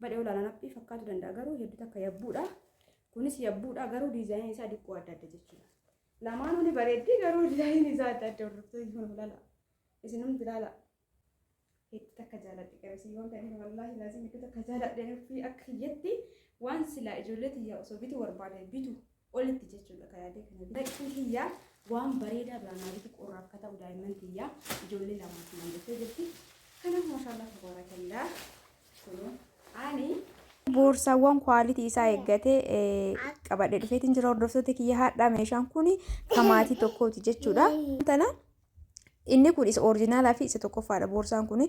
badhee olaanaa naphii fakkaatu danda'a garuu hedduu takka yabbuudha. Kunis yabbuudha garuu diizaayinii isaa diqqoo adda adda jechuudha. Lamaan hundi bareeddii garuu diizaayinii isaa adda adda hordoftoonni kun ilaala. Isin hundi ilaala. Hedduu takka jaaladhe qabsiiwwan kanneen wallaahi laazim hedduu takka jaaladhe fi akka hiyyetti waan silaa ijoollee tiyyaa osoo bitu barbaade bitu olitti jechuudha kan yaadee kana bitu. Dhaqni tiyyaa waan bareedaa bilaanaalitti qorra akka ta'u daa'imman tiyyaa ijoollee lamaatti mallattee jirti. Kanaaf maashaallah tabaarakallaa kunoo ani boorsaawwan kwaalitii isaa eeggatee qabadhe dhufeetiin jira hordoftoota kiyya haadha. Meeshaan kun kamaatii tokkooti jechuudha. Inni kun isa orijinaalaa fi isa tokkoffaadha. Boorsaan kun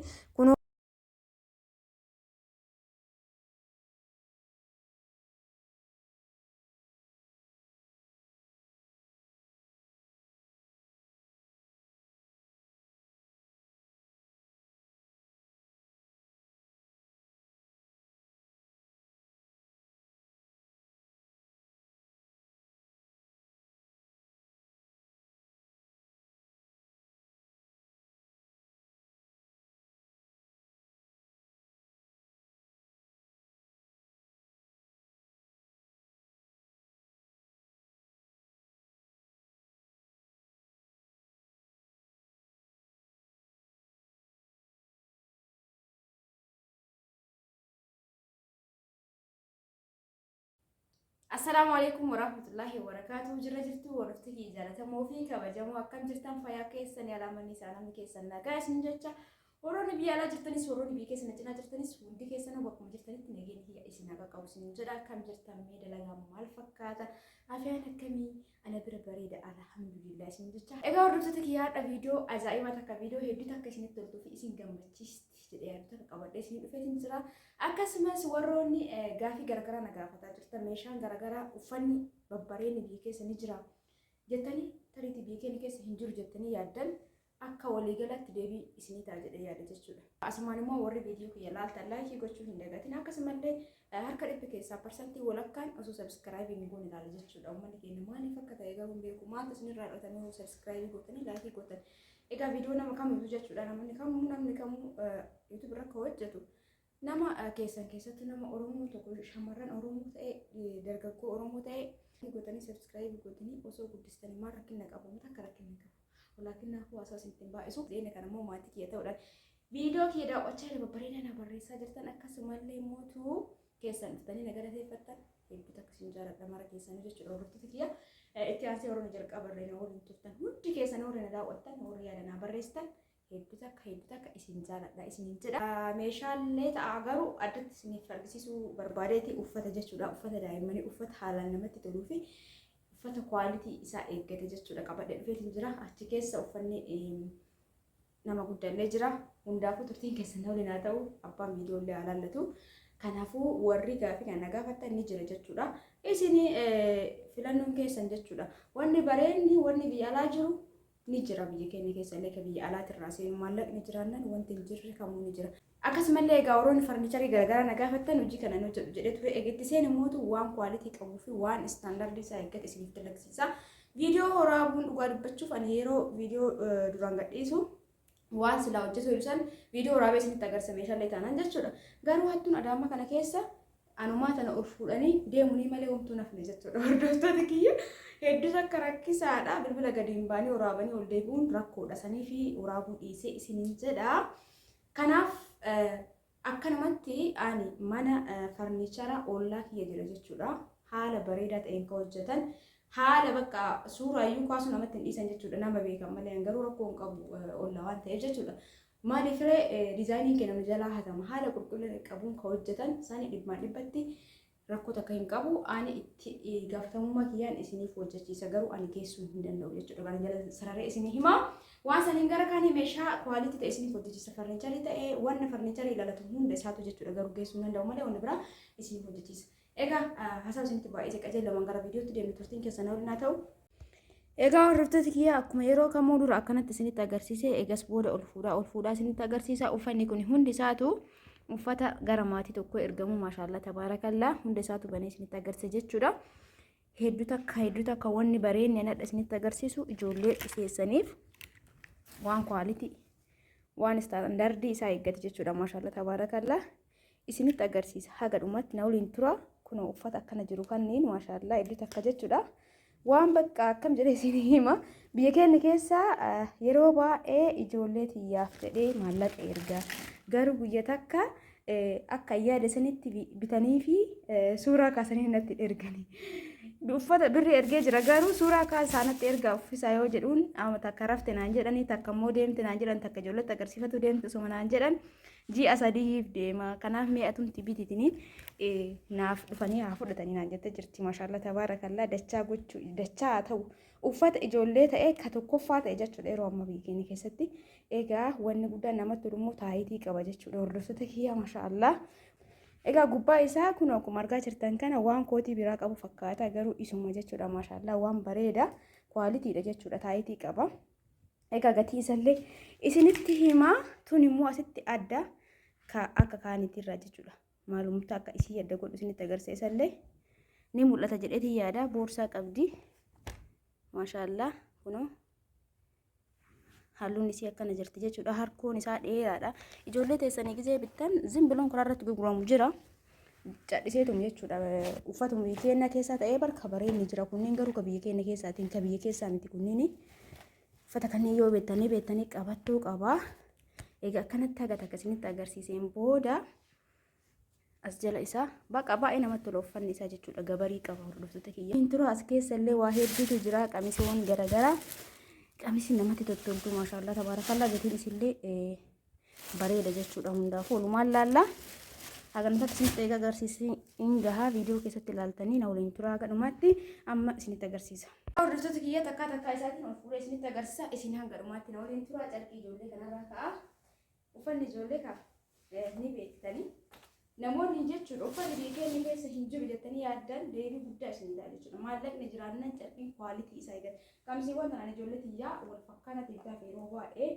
Assalamu alaikum warahmatullahi wabarakatuh. Jirra jirtu walitti jaallatamoo fi kabajamoo akkam jirtan fayyaa keessan yaalaamanni isaanii keessan nagaa isin jecha warroonni biyya alaa jirtanis warroonni biyya keessan cinaa jirtanis hundi keessan bakkuma jirtanitti nageenya isin akka qabu isin jedha. Akkam jirtan mee dalagaa maal fakkaata afyaan akkamii ana bira bareeda alhamdulillah isin jecha. Egaa hordoftoota kiyyaadha viidiyoo ajaa'ibaa takka viidiyoo hedduu takka isinitti toltuu fi isin gammachiisti jedhee yaadota qabadhee isin dhufeetiin jira. Akkasumas warroonni gaafii garagaraa na gaafataa jirtan meeshaan garagaraa uffanni babbareedni biyya keessa ni jira jettanii tariitii biyya keenya keessa hin jiru jettanii yaaddan akka waliigalatti deebii isinii ta'a jedhee yaada jechuudha. Asumaan immoo warri viidiyoo kiyya laaltan laayikii gochuu hin dagatin. Akkasumallee harka dhibba keessaa parsantii walakkaan osoo sabskraayibii hin goone ilaala jechuudha. Uummanni keenya maaliif akka ta'e garuu hin beeku. Maaltu isinirraa dhaqatanii sabskraayibii gootanii laayikii gootan. Egaa viidiyoo nama kamiyyuu jechuudha. Namni kamuu YouTube irra akka hojjetu nama keessan keessatti nama Oromoo tokko shamarran Oromoo ta'e dargaggoo Oromoo ta'e gootanii sabskraayibii gootanii osoo guddistanii maal rakkina qabu mata akka rakkina qabu. Walaakin naafuu asaas hin baay'isu. Zeena kana immoo maatii kiyya ta'uudhaan viidiyoo kiyya daawwachaa jira babbareedaa na barreessaa jirtan akkasumallee mootuu keessan dhuftanii na galateeffattan hedduu takka isin jaaladha mara keessanii jechuudha. Hordoftoota kiyya itti aansee warroonni jalqabarree na waliin turtan hundi keessan warri na daawwattan warri yaada na barreessitan hedduu takka isin jaaladha isin jedha. Meeshaalee ta'a garuu addatti isiniif argisiisuu barbaadeeti uffata jechuudha. Uffata daa'immanii uffata haalaan namatti toluu fi uffata kwaalitii isaa eeggate jechuudha. Qabadhee dhufeetiin jira. Achi keessa uffanni nama guddaallee jira. Hundaafuu turtiin keessan waliin haa ta'u abbaan viidiyoollee haa laallatu. Kanaafuu warri gaafii kana gaafattan ni jira jechuudha. Isin filannoon keessan jechuudha. Wanni bareedni wanni biyya alaa jiru ni jira biyya keenya keessa illee kan biyya alaatirraa seenu maallaqni jiraannan wanti hin jirre kamuu ni jira. Akkasumallee egaa warroonni farniicharii garaagaraa na gaafattan hojii kana nu hojjedhu jedhee ture. Egetti seen immoo waan kwaalitii qabuu fi waan istaandardii isaa eeggate isiniif dalagsiisa. Viidiyoo waraabuun dhugaa dubbachuuf ani yeroo viidiyoo duraan gadhiisu waan silaa hojjetu ibsan viidiyoo waraabee isinitti agarsiisa meeshaalee taanaan jechuudha. Garuu hattuun adaama kana keessa anumaa tana ol fuudhanii deemuunii malee homtuu nafne jechuudha. Hordoftoota kiyya hedduu akka rakkisaadha. Bilbila gadi hin baanii waraabanii ol deebi'uun rakkoodha. Sanii fi waraabuu dhiisee isiniin jedha. Kanaaf akkanumatti ani mana farniichara ollaa kiyya jira jechuudha. Haala bareedaa ta'een kan hojjetan haala bakka suuraayyuu kaasuu namatti hin dhiisan jechuudha. Nama beekan malee garuu rakkoo hin qabu ollaa waan ta'eef jechuudha. Maaliifree diizaayiniin kennamu jalaa hatama haala qulqullina qabuun kan hojjetan isaanii dhibbaan dhibbatti rakkoo takka hin qabu. Ani itti gaafatamummaa kiyyaan isiniif hojjechiisa garuu ani geessuu hin danda'u jechuudha. Kana jala sararee isinii himaa. Waan saniin gara kaanii meeshaa kwaalitii ta'e isiniif hojjechiisa. Farniicharii ta'e wanna farniicharii ilaalatu hunda isaatu jechuudha. Garuu geessuu hin danda'u malee wanna biraa isiniif hojjechiisa. Egaa hasaab isinitti baay'ee qajeelaman gara viidiyootti deemnu turtiin keessan waliin haa ta'u. Egaa hordoftoota kiyya akkuma yeroo kamuu dura akkanatti isinitti agarsiise eegas booda ol fuudhaa isinitti agarsiisa. Uffanni kun hundi isaatu uffata gara maatii tokko ergamu maashaallah tabaarakallaa hundi isaatu banee isinitti agarsiisa jechuudha. Hedduu takka wanni bareedni anadha isinitti agarsiisu ijoollee keessaniif waan kwaalitii waan istaandardii isaa eeggate jechuudha maashaallah tabaarakallaa. isinitti agarsiisa. Haga dhumatti na waliin tura. Kunoo uffata akkana jiru kanneen maashaallah hedduutu akka jechuudha. Waan bakka akkam jedhee isin hima. Biyya keenya keessa yeroo baay'ee ijoollee xiyyaaf jedhee maallaqa ergaa. Garuu guyya takka akka yaada sanitti bitanii fi suuraa kaasanii natti erganii. Uffata birri ergee jira garuu suuraa kaasaanatti ergaa uffisaa yoo jedhuun takka rafte naan jedhanii takka immoo deemte naan jedhan takka ijoolletti agarsiifatu deemte osuma naan jedhan ji'a sadiif deema. Kanaaf mi'atumti bititiniin naaf dhufanii haa fudhatanii naan jette jirti. Maashaallah tabaarakallaa dachaa gochuu dachaa ta'u uffata ijoollee ta'ee ka tokkoffaa ta'e jechuudha yeroo amma biyya keenya keessatti. Egaa wanni guddaan namatti tolu immoo taayitii qaba jechuudha. Hordoftoota kiyya maashaallah. Egaa gubbaa isaa kun akkuma argaa jirtan kana waan kootii biraa qabu fakkaata garuu isuma jechuudha maashaallah waan bareeda kwaalitiidha jechuudha taayitii qaba. Egaa gatii isallee isinitti himaa tun immoo asitti adda akka kaaniitirra jechuudha. Maalummaa akka isii adda godhu isinitti agarsiisallee ni mul'ata jedheetii yaada. Boorsaa qabdi maashaallah kunoo halluun isii akkana jirti jechuudha. Harkoon isaa dheeraadha. Ijoollee teessanii gisee bittan zimbiloon karaa irratti gurguramu jira. Cadhiseetum jechuudha. Uffatuma biyya keenya keessaa ta'ee barka bareedni jira. Kunneen garuu ka biyya keenya keessaatiin ka biyya keessaa miti kunniin. Uffata kanneen yoo beektanii qabattoo qaba. Egaa akkanatti haga akkasinitti agarsiiseen booda as jala isaa baqa baay'ee namatti tola uffanni isaa jechuudha. Gabarii qaba hordoftoota kiyya. Intura as keessa illee waa hedduutu jira. Qamisiiwwan garaagaraa. Qamisiin namatti tottoltu maashaallah tabaarakallaa gatiin isillee bareeda jechuudha. Hundaafuu walumaan laalla. Hagantaa isinitti eega agarsiisin gahaa viidiyoo keessatti ilaaltanii na waliin turaa gadhumaatti amma isinitti agarsiisa. Hordoftoota kiyya takkaa isaatiin ol fuudhee isinitti agarsiisa. Isin hanga dhumaatti na waliin turaa carqii ijoollee kanarraa ka'a. Uffanni ijoollee kaaf ni beektanii. Namoonni jechuudha uffanni biyya keenya keessa hin jiru jettanii yaaddan deebii guddaa isin ta'a jechuudha. Maallaqni jiraannan carqiin kwaalitii isaa eegata. Qamisiiwwan kanaan ijoollee xiyyaa wal fakkaata ta'eef yeroo baay'ee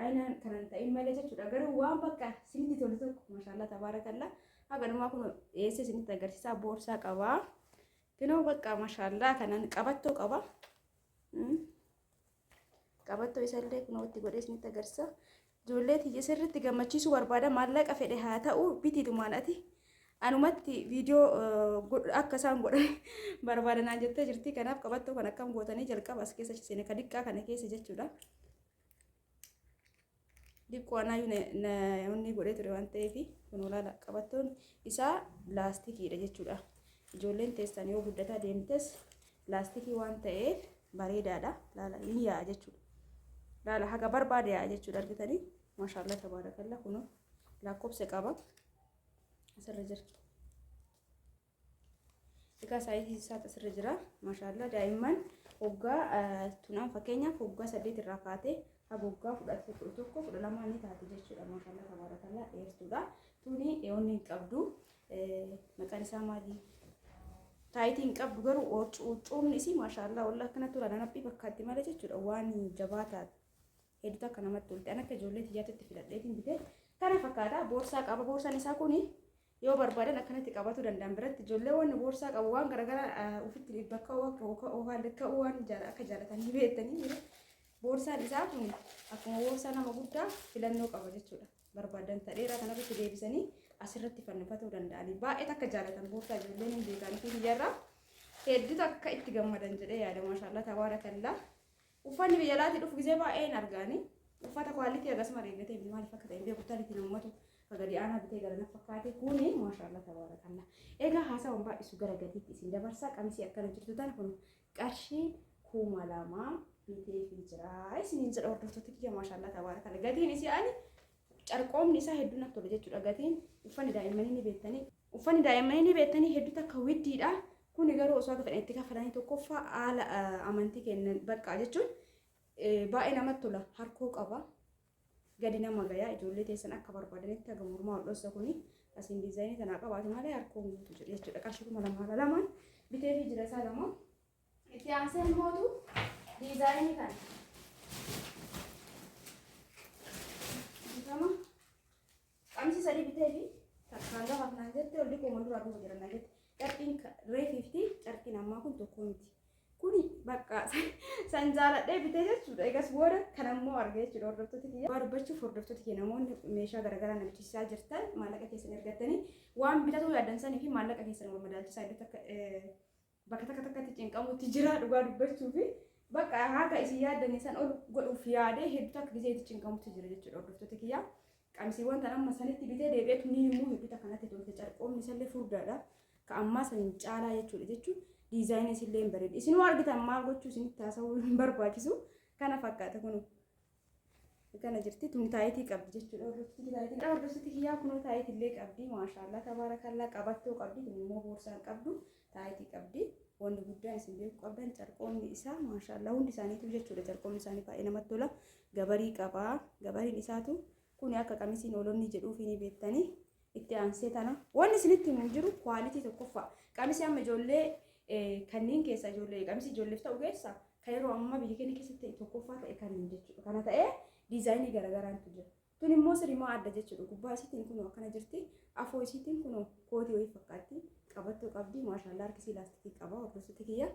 aynaan kanan ta'in malee jechuudha. Garuu waan bakka isinitti tolu tokko maashaallah tabaarakallaa haga dhumaa kun dhiyeessee isinitti agarsiisaa. Boorsaa qabaa. Kunoo bakka maashaallah kanan qabattoo qaba. Qabattoo isallee kunoo itti godhee isinitti agarsiisa. Ijoollee xiyya sirriitti gammachiisuu barbaada maallaqa fedhe haa ta'u bitiitumaan ati anumatti viidiyoo akka isaan godhan barbaadanaa jettee jirti. Kanaaf qabattoo kan akkam gootanii jalqaba as keessa seene ka diqqaa kana keessa jechuudha. Diqqoo anaayyuu inni godhee ture waan ta'eef kun olaala qabattoon isaa laastikiidha jechuudha. Ijoolleen teessan yoo guddataa deemtes laastikii waan ta'eef bareedaadha. Laala ni yaa'a jechuudha. Laala haga barbaade yaa'a jechuudha argitanii. Maashaallah tabaarakallaa kunoo lakkoofsa qaba asirra jira. Egaa saayitii isaa asirra jira. Maashaallah daa'imman hoggaa tunaan fakkeenyaaf hoggaa 8 irraa kaatee haga hoggaa 11 12 ni taati jechuudha. Maashaallah tabaarakallaa dheertuudha. Tuni eewwanni hin qabdu maqaan isaa maali? Taayitii hin qabdu garuu cuumni isii maashaallah walla akkanatti tola nanabbii fakkaatti malee jechuudha. Waan jabaataa hedduu akka namatti tolte an akka ijoollee xiyyaatti filadheetiin bitee kana fakkaata. Boorsaa qaba. Boorsaan isaa kuni yoo barbaadan akkanatti qabatuu danda'an biratti ijoollee waan boorsaa qabu waan garaagaraa ofitti bakka waan akka jaalatanii beektanii boorsaan isaa kun akkuma boorsaa nama guddaa filannoo qaba jechuudha. Barbaadan ta'eera kanarratti deebisanii asirratti fannifatuu danda'anii baay'ee akka jaalatan boorsaa ijoolleen hin beekanii fi biyyaarraa hedduu akka itti gammadan jedhee yaada. Maashaallah tabaarakallaa. Uffanni biyya alaatii dhufu gisee baay'een argaanii uffata kwaalitii akkasuma reeggatee fi maaliif akka ta'e beeku talitiin uummatu gadi aanaa bitee gara naaf fakkaate kuni maashaallah tabaarakallaa. Egaa haasawwan baay'isu gara gadiitti isin dabarsaa. Qamisii akkana jirtu tan kun qarshii 2000 bitee fi jira isiniin jedha hordoftoota kiyya. Maashaallah tabaarakallaa. Gatiin isii ani carqoomni isaa hedduu natti tola jechuudha. Gatiin uffanni daa'immanii ni beektanii hedduu takka widdiidha. Kuni garuu osoo akka fedhan itti kafalanii tokkoffaa haala amantii kennan bakka jechuun baay'ee namatti tola. Harkoo qaba. Gadi nama gayaa ijoollee teessan akka barbaadanitti haga mormaa ol dhossa kuni asiin diizaayinii tanaa qabaate malee harkoon guutu jedhe jechuudha. Qarshii 2002 bitee fi jira isaa lama. Itti aansee immoo diizaayinii kana. Qamisi sadii bitee fi takkaan gabaaf naan jette olli kooma duraa dhufa jiran naan jette. Carqiin reefifti carqiin ammaa kun tokko miti. kuni bakka san jaaladhee bitee jechuudha. Egas booda kanammoo argee jechuudha hordoftoota kiyya. Waa dubbachuuf hordoftoota kiyya namoonni meeshaa garaagaraa namichisaa jirtan maallaqa keessan ergatanii waan bitatu yaadansanii fi maallaqa keessan wal madaalchisaa iddoo takka bakka takka takkatti cinqamutti jira dhugaa dubbachuu fi bakka haga isin yaaddanii san ol godhuuf yaadee hedduu akka gisee itti cinqamutti jira jechuudha hordoftoota kiyya. Qamisiiwwan tan amma sanitti bitee deebi'ee tunniin immoo hedduu takka natti tolte carqoomni isallee furdaadha. Ka ammaa san caalaa jechuudha jechuun diizaayinii isillee hin bareedu. Isinuu argitan maal gochuu isinitti haasa'uu hin barbaachisu. Kana fakkaata kun kana jirti tun taayitii qabdi jechuudha. Hordoftoota kiyyaa kunoo taayitii illee qabdi. Maashaallah tabaarakallaa qabattoo qabdi. Kun immoo boorsaan qabdu taayitii qabdi. Wanni guddaan isin beeku qabdan carqoomni isaa maashaallah hundi isaaniitu jechuudha. Carqoomni isaanii baay'ee namatti tola. Gabarii qabaa. Gabariin isaatu kun akka qamisiin oolonni jedhuuf ni beektanii itti aansee tana. Wanni isinitti hin jiru kwaalitii tokkoffaa. Qamisii amma ijoollee kanneen keessa ijoollee qamisi ijoolleef ta'u keessa kan yeroo ammaa biyya keenya keessatti tokkoffaa ta'e kanneen jechuudha. Kana ta'ee diizaayinii garaagaraatu jira. Tun immoo sirrimaa adda jechuudha. Gubbaa isiitiin kun akkana jirti. Afoo isiitiin kun kootii wayii fakkaatti. Qabattoo qabdi. Maashaallah harkisii laastikii qaba. Hordoftoota kiyya.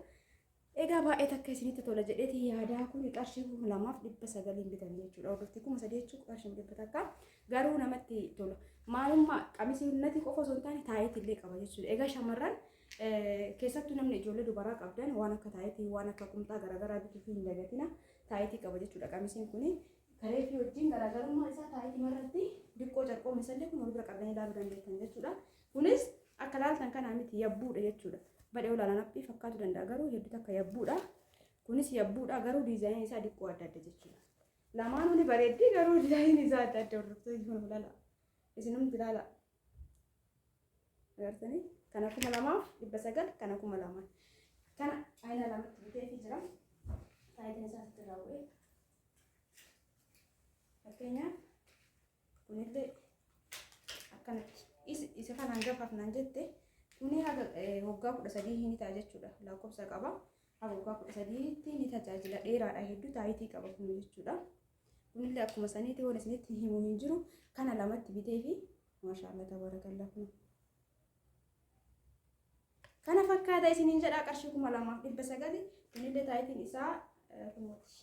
Egaa baay'ee takka isinitti tola jedheeti yaadaa kun qarshii 2,900 bitan jechuudha. Hordofti 3,000 jechuudha qarshii 100 takka. Garuu namatti tola. Maalummaa qamisii unnati qofa osoo hin taane taayitii illee qaba jechuudha. Egaa shamarran keessattuu namni ijoollee dubaraa qabdan waan akka taayitii waan akka qumxaa garaagaraa bituuf hin dagatina taayitii qaba jechuudha. Qamisiin kun karee fi wajjin garaagarummaa isaa taayitii marratti diqqoo carqoomni isallee kun wal bira qabdanii ilaaluu dandeettan jechuudha. Kunis akka laaltan kanaa miti yabbuudha jechuudha. Badhee olaalaan haphii fakkaatu danda'a garuu hedduu takka yabbuudha. Kunis yabbuudha garuu diizaayinii isaa diqqoo adda adda jechuudha. Lamaan hundi bareeddii garuu diizaayinii isaa adda adda hordoftoonni kun ilaala. Isinumti ilaala. Agartanii? Kana 2,900 kana 2,000 kana aina lamatti bitee jira. Taayitiin isaa asitti irraa bu'ee fakkeenyaaf kunillee akkanatti isa kan hangafaaf naan jette kuni haga waggaa 13 ni ta'a jechuudha. Lakkoofsa qaba. Haga waggaa 13tti ni tajaajila dheeraadha hedduu taayitii qaba kun jechuudha. Kunillee akkuma saniitti waan isinitti himuu hin jiru kana lamatti bitee fi maashaallah tabarakallah kun kana fakkaata isiniin jedhaa qarshii 2,900 kunillee taayitiin isaa kunuuti.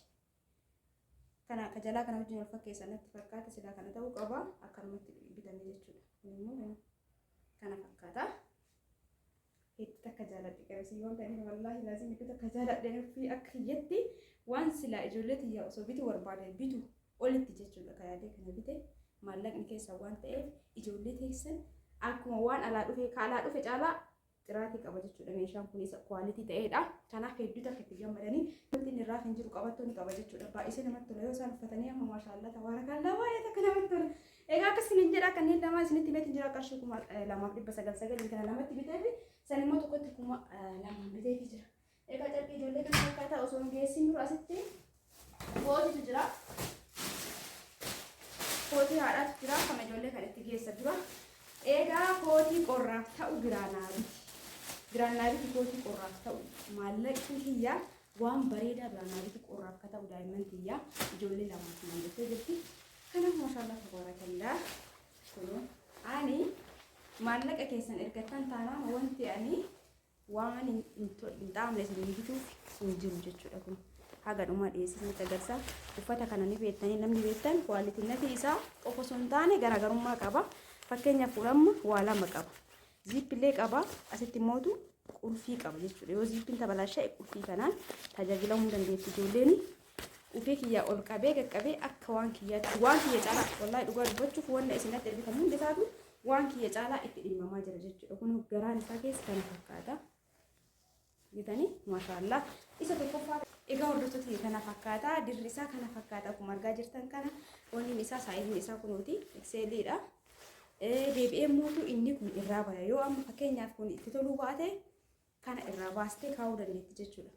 Kana kajalaa kana wajjin wal fakkeessanatti fakkaata silaa kana ta'uu qaba akkanumatti bitame jechuudha. Kunimmoo kana fakkaata. Hedduu takka jaaladhe qabsiiwwan kanneen wallaahi laazim hedduu takka jaaladhe fi akka hiyyatti waan silaa ijoollee tiyyaa osoo bituu barbaade bitu olitti jechuudha. Kan yaadee kana bite maallaqni keessa waan ta'eef ijoollee teessan akkuma waan alaa dhufe caalaa xiraatii qaba jechuudha. Meeshaan kun isa kwaalitii ta'edha. Kanaaf hedduu takka itti gammadanii wanti irraa hin jiru qabattoon qaba jechuudha. Baay'isee namatti tola yoo isaan uffatanii amma maashaallah tabaarakallaa baay'ee takka namatti tola. Egaa akkasiin jedha kanneen lama isinitti meetiin jira qarshii 2,900 kana lamatti bitee fi san immoo tokkotti 2,000 bitee jira. Egaa carqii ijoollee kan fakkaata osoo hin geessin dura asitti kootiitu jira. Kootii haadhaatu jira kan ijoollee kan itti geessa dura. Egaa kootii qorraaf ta'u giraanaadhi. Giraanaadhi kootii qorraaf ta'u maallaqni kiyyaa waan bareedaa giraanaadhi qorraaf akka ta'u daa'imman kiyyaa ijoollee lamaaf mallattee jirti. Kanaaf maashaallah tabaarakallaa kun ani maallaqa keessan ergattan taanaan wanti ani waan hin xaamne isin bituuf hin jiru jechuudha. Kun haga dhumaa dhiyeessisanii agarsiisa. Uffata kana ni beektanii namni beektan kwaalitiin isaa qofa osoo hin taane garaagarummaa qaba. Fakkeenyaaf fuudhamma waa lama qaba. Ziippillee qaba. Asitti immootu qulfii qaba jechuudha. Yoo ziippiin tabalaashee qulfii kanaan tajaajilamuu dandeetti ijoolleen. Ufee kiyyaa ol qabee qaqqabee akka waan kiyyaatti waan kiyya caalaa wallahi dhugaa dubbachuuf wanta isinatti ergitan hundi isaatu waan kiyya caalaa itti dhimmamaa jira jechuudha. Kun garaan isaa keessa kana fakkaata. Bitanii maashaallah isa tokkoffaa egaa hordoftoota kana fakkaata dirri isaa kana fakkaata akkuma argaa jirtan kana wanni isaa saayiziin isaa kunuuti XL'dha. Deebi'ee mootu inni kun irraa baya yoo amma fakkeenyaaf kun itti toluu baate kana irraa baastee kaa'uu dandeetti jechuudha.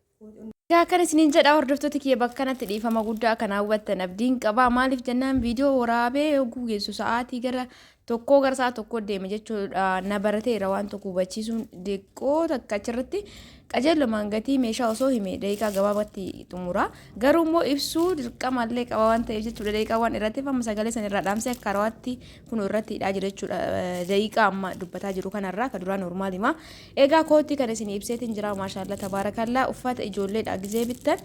Egaa kan isiniin jedha hordoftoota kiyya bakka kanatti dhiifama guddaa kan hawwattan abdiin qaba. Maaliif jennaan viidiyoo waraabee oguu geessu sa'aatii gara tokkoo gara sa'a tokko deeme jechuudha. Na barateera waan tokko hubachiisuun xiqqoo takka achirratti qajeelumaan gatii meeshaa osoo hime daqiiqaa gabaabatti xumura. Garuu immoo ibsuu dirqamallee qaba waan ta'eef jechuudha. Daqiiqaa waan irratti amma sagalee san irraa dhaamsee akka rawaatti kun irratti hidhaa jira jechuudha. Daqiiqaa amma dubbataa jiru kanarraa ka duraa normaalima. Egaa kootii kana isin ibseetiin jira maashaallah tabaarakallaa uffata ijoolleedha gizee bittan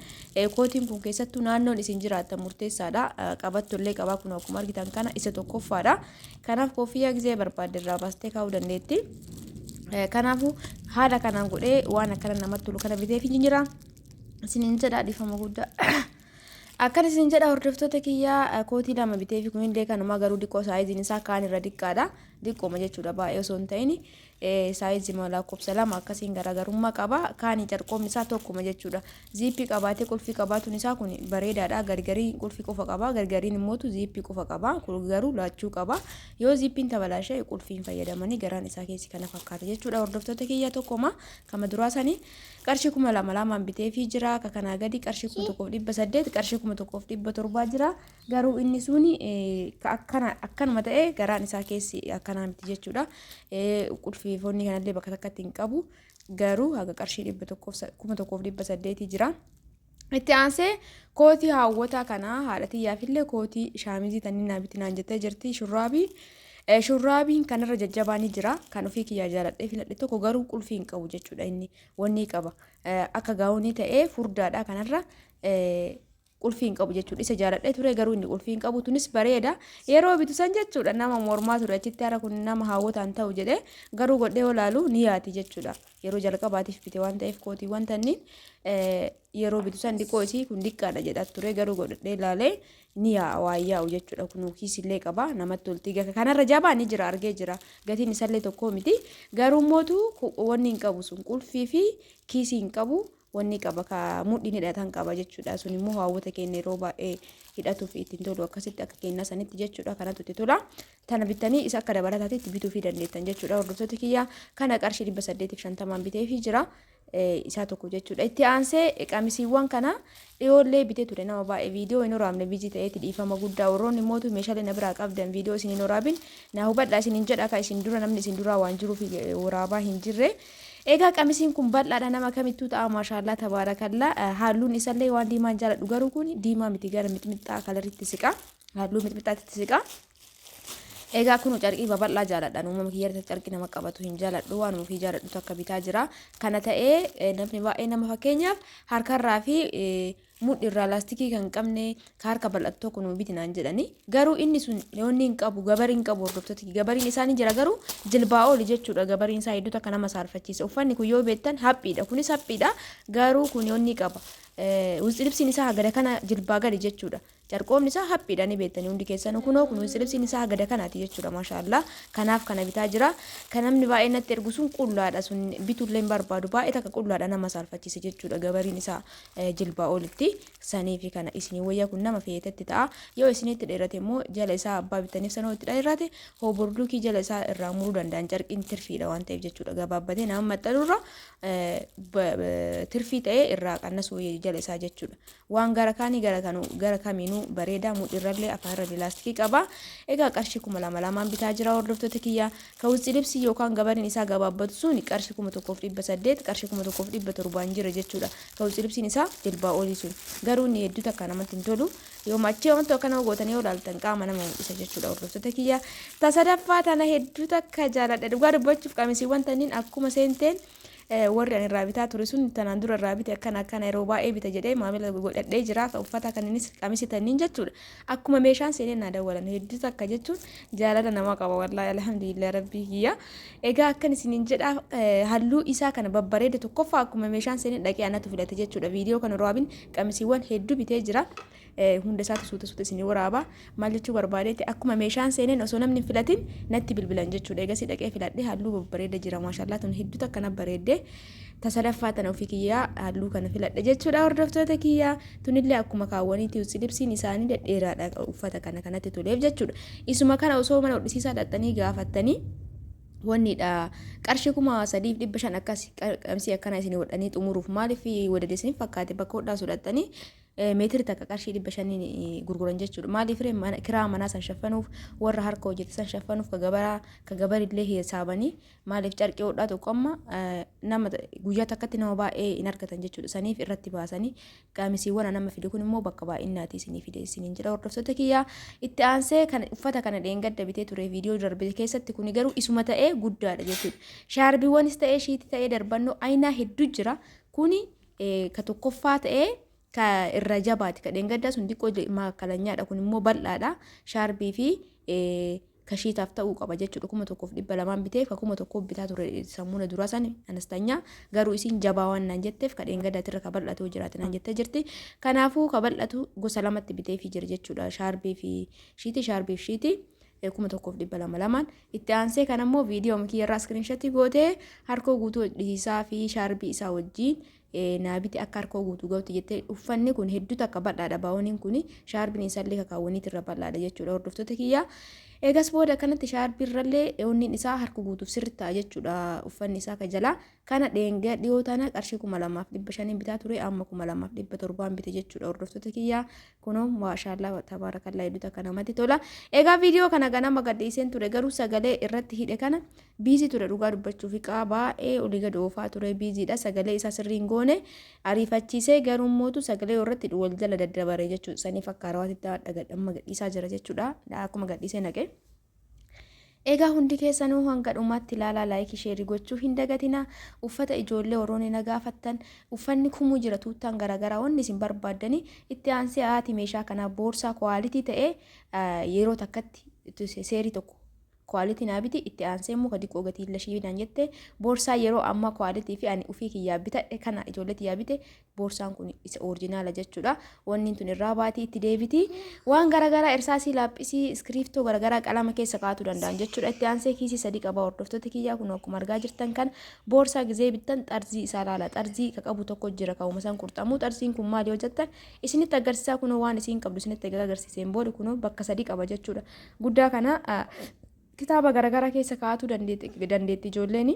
kootiin kun keessattuu naannoon isin jiraattan murteessaadha. Qabattollee qabaa kun akkuma argitan kana isa tokkoffaadha. Kanaaf koofiyyaa gizee barbaadde irraa baastee kaa'uu dandeetti. Kanaafuu haala kanaan godhee waan akkana namatti tolu kana biteef hin jira. Isin jedha dhiifama guddaa. Akkana isin jedha hordoftoota kiyyaa kootii lama biteef kunillee kanuma garuu diqqoo saayiziin isaa kaan irra diqqaadha. Diqqooma jechuudha baay'ee osoo hin ta'in saayizii lakkoofsa lama akkasiin garaagarummaa qaba. Kaanii carqoomni isaa tokkuma jechuudha. Ziippii qabaatee qulfii qabaatuun isaa kun bareedaadha. Gargariin qulfii qofa qaba. Gargariin immoo ziippii qofa qaba. Kun garuu laachuu qaba. Yoo ziippiin tabalaashee qulfiin fayyadamanii garaan isaa keessi kana fakkaata jechuudha. Hordoftoota kiyyaa tokkoma kama duraa sanii qarshii 2,200 biteefii jira. Akka kanaa gadi qarshii 1,800 qarshii 1,700 jira. Garuu inni suni akkanuma ta'ee garaan isaa keessi akkanaa miti jechuudha. Qulfiifoonni kanallee bakka takkatti hin qabu. Garuu haga qarshii 1,700 jira. Itti aansee kootii hawwataa kana haadha xiyyaafillee kootii shaamizii tanni naa bitinaan jettee jirti shurraabii. Shurraabiin kanarra jajjabaanii jira. Kan ofii kiyyaa jaaladhee filadhe tokko garuu qulfii hin qabu jechuudha. Inni wanni qaba. Akka gaawonii ta'ee furdaadha kanarra. Qulfii hin qabu jechuudha. Isa jaaladhee ture garuu inni qulfii hin qabu tunis bareeda. Yeroo bitu san jechuudha nama mormaa ture achitti hara kun nama hawwataan ta'u jedhee garuu godhee olaalu ni yaati jechuudha. Yeroo jalqabaatiif bite waan ta'eef kootiiwwan tanniin yeroo bitu san dhiqoo isii kun diqqaadha jedha ture garuu godhee ilaalee ni yaa'u jechuudha. Kun kiisillee qaba namatti tolti. Kanarra jabaa ni jira argee jira. Gatiin isallee tokko miti. Garuu mootu wanni hin qabu sun qulfii fi kiisii hin qabu. Wanni qaba ka mudhiin hidhatan qaba jechuudha. Sun immoo hawwata keenya yeroo baay'ee hidhatuuf ittiin tolu akkasitti akka keenyaa sanitti jechuudha. Kanatu itti tola. Tana bitanii isa akka dabalataatti bituu fi dandeettan jechuudha. Hordoftoota kiyyaa kana qarshii 850 biteefii jira. Isaa tokko jechuudha. Itti aansee qamisiiwwan kana dhiyoollee bitee ture nama baay'ee viidiyoo hin waraabne biizii ta'eeti dhiifama guddaa warroonni mootu meeshaalee na biraa qabdan viidiyoo isin hin waraabin na hubadhaa isin hin jedha ka isin dura namni isin duraa waan jiruuf waraabaa hin jirre. Egaa qamisiin kun bal'aadha nama kamittuu ta'a maashaallah tabaarakallaa. Halluun isallee waan diimaan jaaladhu garuu kun diimaa miti gara mixmixaa kalaritti siqa. Halluu mixmixaatti siqa. Egaa kun carqii babal'aa jaaladha. Uumama kiyyatti carqii nama qabatu hin jaaladhu. Waan ofii jaaladhu akka bitaa jira. Kana ta'ee namni baay'ee nama fakkeenyaaf harkarraa fi mudhiirraa laastikii kan qabne harka bal'atu tokko nu bitinaan jedhani. Garuu inni sun yoonni hin qabu gabariin hin qabu hordoftoota gabariin isaanii jira garuu jilbaa oli jechuudha. Gabariin isaa hedduu akka nama saarfachiisa. Uffanni kun yoo beektan haphiidha. Kunis haphiidha. Garuu kun yoonni qaba. Libsiin isaa hagada kana jilbaa gadi jechuudha. Carqoomni isaa haphiidha ni beektanii hundi keessan kunoo kun libsiin isaa hagada kanaati jechuudha maashaallah. Kanaaf kana bitaa jira. Kan namni baay'ee natti ergu sun qullaadha. Sun bituullee hin barbaadu baay'ee takka qullaadha nama saarfachiisa jechuudha. Gabariin isaa jilbaa olitti sanii fi kana isinii wayyaa kun nama feetetti ta'a. Yoo isinitti dheerate immoo jala isaa abbaa bitaniif sanoo itti dheerate hooborduukii jala isaa irraa muruu danda'an carqiin tirfiidha waan ta'eef jechuudha. Gabaabbatee nama maxxanurra tirfii ta'ee irraa qannasuu jala isaa jechuudha. Waan gara kaanii gara kamiinuu bareedaa mudhiirrallee afaanirra laastikii qaba. Egaa qarshii 2,200 bitaa jira hordoftoota kiyyaa. Kawusi libsii yookaan gabariin isaa gabaabbatu sun qarshii 1,800 qarshii 1,700 jira jechuudha. Kawusi libsiin isaa jilbaa olii sun garuu inni hedduu takka namatti hin tolu. Yoo machee wanta kana gootanii yoo ilaaltan qaama nama mul'isa jechuudha hordoftoota kiyyaa. Tasadaffaa tana hedduu takka jaaladha. Dhugaa dubbachuuf qamisiiwwan tanniin akkuma seenteen warri ani irraa bitaa ture sun tanaan dura irraa bite akkana yeroo baay'ee bita jedhee maamila godhadhee jira uffata kaninis qamisi tanniin jechuudha. Akkuma meeshaan seenee naa dawwalan hedduu takka jechuun jaalala namaa qaba wallaahi alhamdulillah rabbii kiyya. Egaa akkan isiniin jedha halluu isaa kana babbareeda tokkoffaa akkuma meeshaan seenee dhaqee anatu filate jechuudha. Viidiyoo kana waraabin qamisiiwwan hedduu bitee jira. Hunda isaatu suuta isinii waraaba maal jechuu barbaadeetti akkuma meeshaan seeneen osoo namni filatin natti bilbilan jechuudha. Egaa si dhaqee filadhee halluu babbareeda jira maashaallah tun hedduu takka na bareedde. Tasadaffaa tana ofii kiyyaa halluu kana filadhe jechuudha hordoftoota kiyyaa. Tunillee akkuma kaawwaniiti libsiin isaanii dhedheeraadha uffata kanatti toleef jechuudha. Isuma kana osoo mana hodhisiisaa dhaqxanii gaafattanii wannidha qarshii 3,500 akkas qamsii akkana isin hodhanii xumuruuf maaliif wadadeessanii fakkaate bakka hodhaa sodattanii meetira takka qarshii 500 gurguran jechuudha. Maaliif kiraa manaa san shaffanuuf warra harka hojjete san shaffanuuf ka gabarillee hisaabanii maaliif carqii hodhaa tokko amma nama guyyaa takkatti nama baay'ee hin argatan jechuudha. Saniif irratti baasanii qaamisiiwwan nama fide kun immoo bakka baay'innaati isinii fide isiniin jedha hordoftoota kiyyaa. Itti aansee uffata kana dheengadda bitee ture viidiyoo darbe keessatti kun garuu isuma ta'ee guddaadha jechuudha. Shaarbiiwwanis ta'ee shiitii ta'ee darbannoo aynaa hedduu jira. Kuni ka tokkoffaa ta'ee ka irra jabaati ka dheengaddaa sun xiqqoo maakalanyaadha kun immoo bal'aadha. Shaarbii fi ka shiitaaf ta'uu qaba jechuudha. 1200 bitee ka 1000 bitaa ture sammuuna duraa san anastanyaa garuu isin jabaa waan naan jetteef ka dheengaddaatti irra ka bal'atu jiraate naan jettee jirti. Kanaafuu ka bal'atu gosa lamatti bitee fi jira jechuudha. Shaarbii fi shiitii 1200 itti aansee kan ammoo viidiyoo mikiirraa iskiriinshotii gootee harkoo guutuu dhiisaa fi shaarbii isaa wajjiin naabiti akka harkoo guutuu ga'utti jettee uffanni kun hedduu takka bal'aadha. Baawoniin kun shaarbiin isaallee kakaawwaniit irra bal'aadha jechuudha hordoftoota kiyyaa. Eegas booda kanatti shaarbiirrallee onniin isaa harka guutuuf sirriitti jechuudha. Uffanni isaa ka jalaa kana dheengaa dhiyoo tana qarshii 2500 bitaa ture amma 2700 bite jechuudha hordoftoota kiyyaa. Kunoo maashaallah tabaarakallaa hedduu takka namatti tola. Egaa viidiyoo kana ganama gadhiiseen ture garuu sagalee irratti hidhe kana biizii ture dhugaa dubbachuuf baay'ee olii gad oofaa ture biiziidha. Sagalee isaa sirriin goone ariifachiisee garuu mootu sagalee irratti wal jala daddabare jechuudha. Saniif akka raawwatitti dhagadhamma gadhiisaa jira jechuudha. Akkuma gadhiisee naqee. Egaa hundi keessanuu hanga dhumaatti ilaalaa laayikii sheerii gochuu hin dagatina. Uffata ijoollee Oromoo na gaafattan uffanni kumuu jira tuuttaan garaagaraa wanni isin barbaaddanii itti aansee haati meeshaa kanaa boorsaa kwaalitii ta'ee yeroo takkatti seerii tokko kwaalitii naabiti itti aansee immoo diqqoo gatii lashiidhaan jette boorsaa yeroo amma kwaalitii fi ani ufii kiyyaa bitadhe kana ijoolleetti yaabite boorsaan kun isa orijinaala jechuudha. Wanni tun irraa baatii itti deebiti waan garaagaraa irsaasii laaphisii iskiriiftoo garaagaraa qalama keessa kaa'uu danda'an jechuudha. Itti aansee kiisii 3 qaba hordoftoota kiyyaa kun akkuma argaa jirtan kan boorsaa gizee bittan xarzii isaa laala xarzii ka qabu tokko jira ka'uma san qurxamuu xarziin kun maali hojjettan isinitti agarsiisaa kun waan isin qabdu isinitti agarsiiseen booda kun bakka 3 qaba jechuudha. Guddaa kana kitaaba garaagaraa keessa kaa'uu dandeetti ijoolleen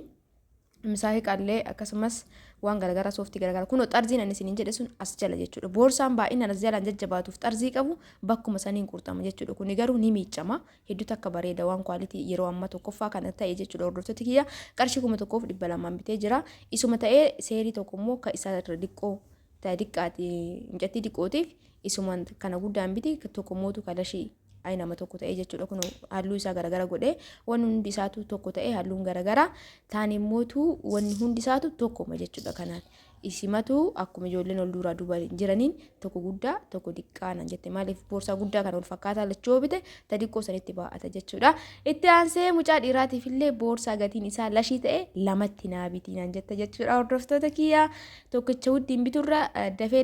misaa'ii qallee akkasumas waan garaagaraa sooftii garaagaraa kun xarziin ani isiniin jedhe sun as jala jechuudha. Boorsaan baay'inaan as jalaan jajjabaatuuf xarzii qabu bakkuma saniin qurxama jechuudha. Kun garuu ni miicama hedduu takka bareeda waan kwaalitii yeroo amma tokkoffaa kana ta'e jechuudha hordoftoota kiyya qarshii 1200 bitee jira. Isuma ta'ee seerii tokko immoo ka isa irra diqqoo ta'e diqqaati mucattii diqqootiif isuma kana guddaan biti tokko mootu kalashii ay nama tokko ta'ee jechuudha. Kun halluu isaa garaagara godhee wanni hundi isaatu tokko ta'ee halluun garaagaraa taani mootu wanni hundi isaatu tokkoma jechuudha. Kanaan isimatu akkuma ijoolleen ol duraa duuba jiraniin tokko guddaa tokko diqqaana jette maaliif boorsaa guddaa kan ol fakkaataa lachoo bite ta diqqoo sanitti baa'ata jechuudha. Itti aansee mucaa dhiiraatiif illee boorsaa gatiin isaa lashii ta'e lamatti naabiti naan jette jechuudha hordoftoota kiyyaa. Tokkicha wuddiin biturra dafee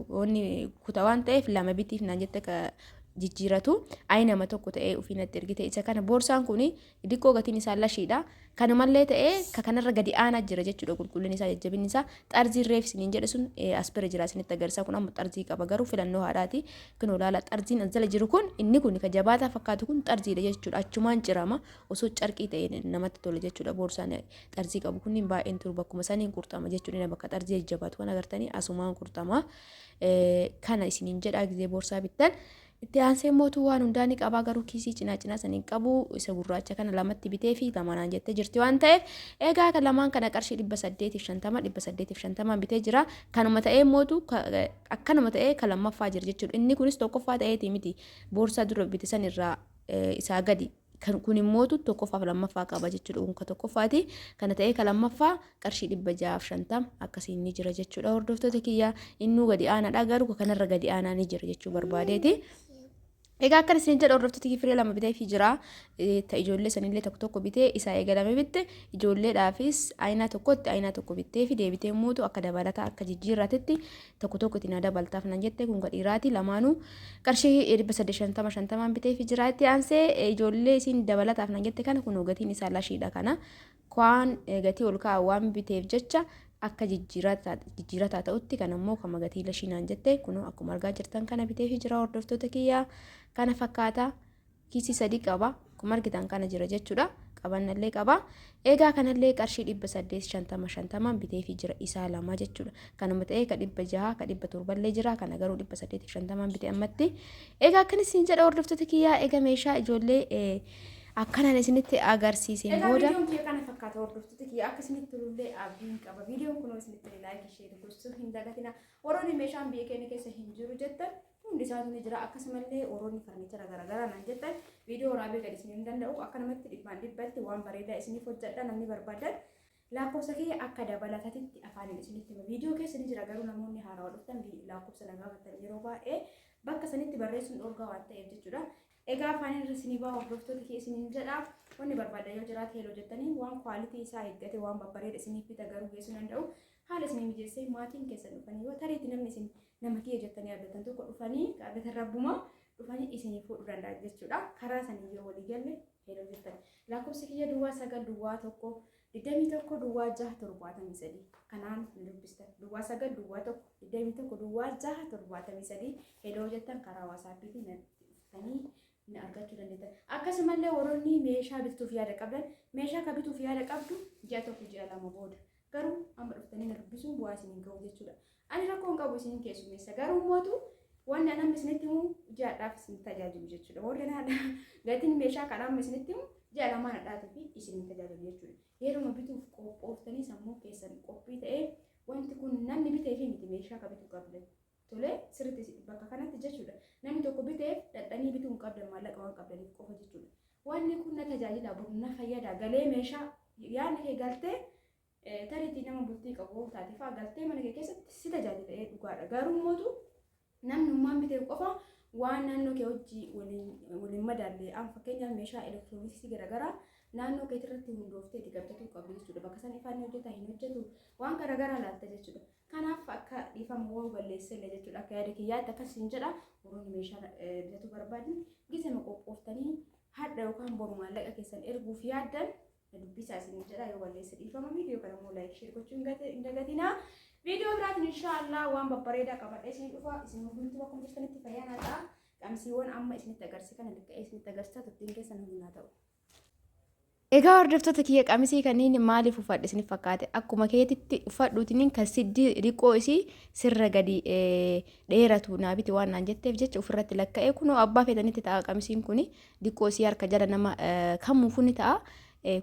wanni kutaa waan ta'eef lama bitiif naan jette jijjiiratu ay nama tokko ta'ee ufiinatti ergite isa kana boorsaan kun diqqoo gatiin isaa lashiidha. Kanumallee ta'ee kanarra gadi aanaa jira jechuudha. Qulqullinni isaa jajjabinni isaa xarzii reefsiniin jedhe sun as bira jira isinitti agarsiisa. Kun amma xarzii qaba garuu filannoo haadhaati. Kun olaala xarziin as jala jiru kun inni kun ka jabaataa fakkaatu kun xarziidha jechuudha. Achumaan cirama osoo carqii ta'e namatti tola jechuudha. Boorsaan xarzii qabu kun baay'een turu bakkuma saniin qurxama jechuudha. Bakka xarzii jajjabaatu kan agartanii asumaan qurxama. Kana isiniin jedhaa gizee boorsaa bittan. Itti aansee mootuu waan hundaa ni qaba garuu kiisii cinaa saniin qabu isa gurraacha kana lamatti bitee fi lamaan jettee jirti waan ta'eef egaa kan lamaan kana qarshii 850 bitee jira. Kanuma ta'ee mootuu akkanuma ta'ee kan lammaffaa jira jechuudha. Inni kunis tokkoffaa ta'eeti miti boorsaa dura bite san irraa isaa gadi. Kun immoo tokkoffaaf lammaffaa qaba jechuudha. Kun tokkoffaati. Kana ta'ee kan lammaffaa qarshii 650 akkasiin ni jira jechuudha. Hordoftoota kiyyaa innuu gadi aanaadha garuu kanarra gadi aanaa ni jira jechuu barbaadeeti. Egaa akka isin jedhu hordoftoota kiyyaa lama bitee fi jira. Ijoollee sanillee tokko bitee isaa eegalame bitte ijoolleedhaafis aynaa tokko bittee fi deebitee muutu akka dabalataa akka jijjiirratetti tokko itti na dabaltaaf nan jette kun gadhiiraati lamaanuu qarshii 350 bitee fi jira. Itti aansee ijoollee isin dabalataaf nan jette kana kun gatiin isaa lashiidha kana kwaan gatii ol kaa'aa waan biteef jecha akka jijjiirataa ta'utti kan ammoo kama gatii lashiinaan jette kun akkuma argaa jirtan kana bitee fi jira hordoftoota kiyyaa kana fakkaata kiisii 3 qaba akkuma argitan kana jira jechuudha. qabannallee qaba. Egaa kanallee qarshii 850 bitee fi jira isaa lama jechuudha. Kanuma ta'ee ka 600 ka 700 illee jira. Kana garuu 850 bitee ammatti. Egaa akkanis siin jedha hordoftoota kiyyaa. Egaa meeshaa ijoollee akkanaan isinitti agarsiiseen booda viidiyoon kiyya kana fakkaata hordoftoota kiyya akka isinitti tolullee abdiin qaba. Viidiyoon kun isinitti laayikii sheerii gochuu hin dagatina. Woroonni meeshaan biyya keenya keessa hin jiru jettan hundi isaatu ni jira. Akkasumallee woroonni farniichara garaagaraa nan jettan viidiyoo waraabee gadi isin hin danda'u. Akkanumatti dhibbaan dhibbatti waan bareedaa isiniif hojjedha namni barbaadan. Lakkoofsa kiyya akka dabalatatitti afaaniin isinitti hima. Viidiyoo keessa ni jira garuu namoonni haaraa dhuftan lakkoofsa nagaa battan yeroo baay'ee bakka sanitti barreessuun dhorgaa waan ta'eef jechuudha. Egaa afaaniin irra isinii ba'a hordoftoota kiyya isiniin jedha. Wanni barbaadan yoo jiraate heloo jettanii waan kwaalitii isaa eeggate waan babbareeda isiniif bita garuu geessuu danda'u. Haala isinii mijeessee maatiin keessan dhufanii yoo tareetti namni isin nama kiyya jettanii abdatan tokko dhufanii qaabata rabbuma dhufanii isinii fuudhuu danda'a jechuudha. Karaa sanii yoo walii galle heloo jettan. Lakkoofsi kiyya duwwaa 9 duwwaa 1 21 duwwaa 6 73 kanaan dubbistan. Duwwaa 9 duwwaa 1 21 duwwaa 6 73 heloo jettan karaa WhatsAppiitiin dhufanii ni argachuu dandeettan. Akkasumallee woroonni meeshaa bituuf yaada qabdan meeshaa ka bituuf yaada qabdu ji'a tokko ji'a lama booda garuu amma dhuftanii dubbisuun bu'aa isiniin ga'u jechuudha. Ani rakkoon qabu isiniin keessummeessa garuu mootu wanni namni isinitti himu ji'aadhaaf isin tajaajilu jechuudha. Warreen gatiin meeshaa kanaan isinitti himu ji'a lamaan hadhaatii fi isiniin tajaajilu jechuudha. Yeroo bituuf qophooftanii sammuu keessan qophii ta'ee wanti kun namni bitee fi miti meeshaa ka bituu qabdan. Tole sirriitti bakka kanatti jechuudha. Namni tokko biteef dadhanii bituu hin qabdan maallaqa waan qabdaniif qofa jechuudha. Wanni kun na tajaajila na fayyada galee meeshaa yaadni kee galtee tariitii nama bultii qabu taatiifaa galtee mana kee keessatti si tajaajila dhugaadha. Garuu mootu namni ummaan bitee qofa waan naannoo kee hojii waliin madaallee an fakkeenyaaf meeshaa elektirooniksii garaagaraa naannoo kee irratti hundooftee itti gabbatuu qabdu jechuudha. Bakka san ifaan hojjetaa hin hojjetu waan garaagaraa laatta jechuudha. Kanaaf akka dhiifama waan balleessellee jechuudha. Akka yaada kiyyaatti akkasiin jedha. Woroonni meeshaa bitatu barbaadan gisema qophooftanii hadha yookaan boru maallaqa keessan erguuf yaaddan dubbisaa isin jedha. Yoo balleesse dhiifama. Viidiyoo kana immoo laayik sheer gochuun hin dagatinaa. Viidiyoo biraatiin inshaallah waan babbareedaa qabadha isin dhufa. Isin hundumtuu akkuma jirtanitti fayyaa ta'a. Qamisiiwwan amma isinitti agarsiise kana liqqa'ee isinitti agarsiisa turtiin keessan humnaa ta'u. Egaa hordoftoota kiyya qamisii kanneen maaliif uffadhe isiniif fakkaate akkuma keetitti uffadhuutiin kan siddi riqoo isii sirra gadi dheeratu naabiti waan naan jetteef jecha ofirratti lakka'ee kunoo abbaa feetanitti ta'a qamisiin kun riqoo isii harka jala nama kamuuf ni ta'a.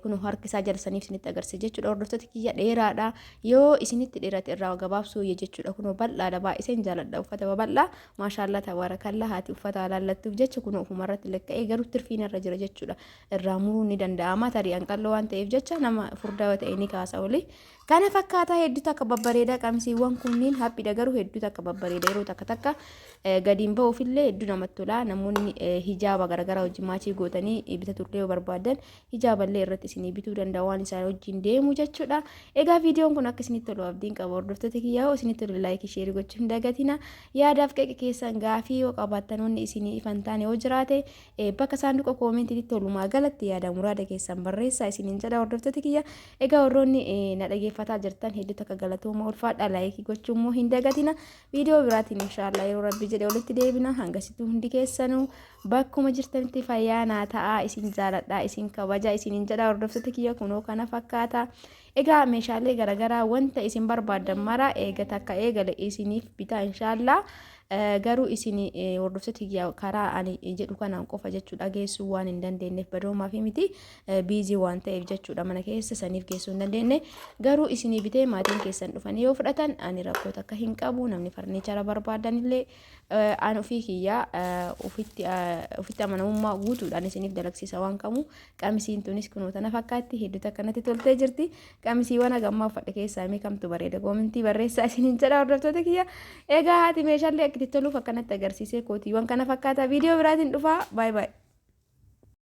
Kunoo harki isaa jala saniif isinitti agarsiisa jechuudha. Hordoftoota kiyya dheeraadha. Yoo isinitti dheerate irraa gabaabsuu jechuudha. Kunoo bal'aadha baay'iseen jaaladha uffata babal'aa. Maashaallah tabaarakallaa haati uffata laallattuuf jecha kunoo ofumarratti lakka'ee garuu tirfiin irra jira jechuudha. Irraa muruu ni danda'ama. Tarii hanqalloo waan ta'eef jecha nama furdaa ta'e ni kaasa oli. Kana fakkaataa hedduutu akka babbareedaa qamisiiwwan kunniin haphiidha garuu hedduutu akka babbareedaa yeroo takka gadiin ba'uufillee hedduu namatti tola. Namoonni hijaaba garaagaraa wajjin maachii gootanii bitatullee yoo barbaadan hijaaballee irratti isinii bituu danda'u waan isaan wajjin deemu jechuudha. Egaa viidiyoon kun akka isinitti tolu abdiin qaba. Hordoftoota kiyyaa isinitti tolu laayikii sheerii gochuu hin dagatina. Yaadaaf qeqe keessan gaafii yoo qabaattan isinii ifan taane yoo jiraate bakka saanduqa koomentiitti tolumaa galatti yaada muraada keessan barreessaa isiniin jedha hordoftoota kiyya. Egaa warroonni na dhaggeeffataa jirtan hedduu akka galatooma ulfaadha laayikii gochuu immoo hin dagatina. Viidiyoo biraatiin inshaallah yeroo rabbi jedhe walitti deebina hangasituu hundi keessanuu bakkuma jirtanitti fayyaa naa ta'a isin jaaladha isin kabaja isiniin jedha hordoftoota kiyya kunoo kana fakkaata. Egaa meeshaalee garaagaraa wanta isin barbaadan mara eegata akka eegale isiniif bitaa inshaallah. Garuu isin hordoftoota kiyya karaa ani jedhu kanaan qofa jechuudha geessuu waan hin dandeenyeef badoomaa fi miti biizii waan ta'eef jechuudha mana keessa saniif geessuu hin dandeenye garuu isinii bitee maatiin keessan dhufanii yoo fudhatan ani rakkoota akka hin qabu namni farniichara barbaadan illee aan ofii kiyya ofitti amanamummaa guutuudhaan isiniif dalagsiisa waan qabu qamisiin tunis kunoo tana fakkaatti hedduutu akkanatti toltee jirti qamisiiwwan hagammaa uffadhe keessaa kamtu bareeda koomentii barreessaa isiniin jedha hordoftoota kiyya. Egaa haati meeshaalee akkatti toluuf akkanatti agarsiisee kootiiwwan kana fakkaata. Viidiyoo biraatiin dhufaa. Baay baay.